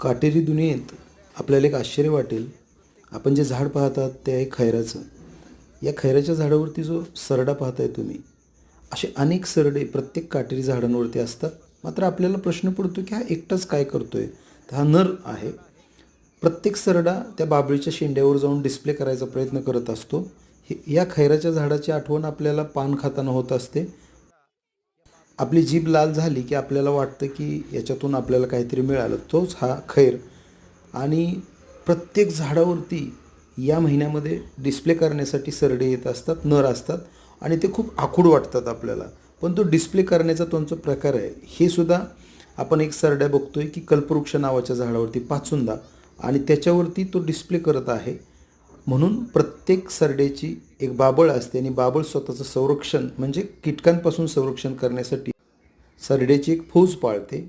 काटेरी दुनियेत आपल्याला एक आश्चर्य वाटेल. आपण जे झाड पाहतात ते आहे खैराचं. या खैराच्या झाडावरती जो सरडा पाहताय तुम्ही, असे अनेक सरडे प्रत्येक काटेरी झाडांवरती असतात. मात्र आपल्याला प्रश्न पडतो की हा एकटाच काय करतोय. तर हा नर आहे. प्रत्येक सरडा त्या बाभळीच्या शेंड्यावर जाऊन डिस्प्ले करायचा प्रयत्न करत असतो. या खैराच्या झाडाची आठवण आपल्याला पान खाताना होत असते. आपली जीभ लाल झाली की आपल्याला वाटतं की याच्यातून आपल्याला काहीतरी मिळालं. तोच हा खैर. आणि प्रत्येक झाडावरती या महिन्यामध्ये डिस्प्ले करण्यासाठी सरडे येत असतात, नर असतात आणि ते खूप आखूड वाटतात आपल्याला. पण तो डिस्प्ले करण्याचा त्यांचा प्रकार आहे. हे सुद्धा आपण एक सरड्या बघतोय की कल्पवृक्ष नावाच्या झाडावरती पाचुंदा, आणि त्याच्यावरती तो डिस्प्ले करत आहे. म्हणून प्रत्येक सरड्याची एक बाबळ असते आणि बाबळ स्वतःचं संरक्षण म्हणजे कीटकांपासून संरक्षण करण्यासाठी सरड्याची एक फौज पाळते.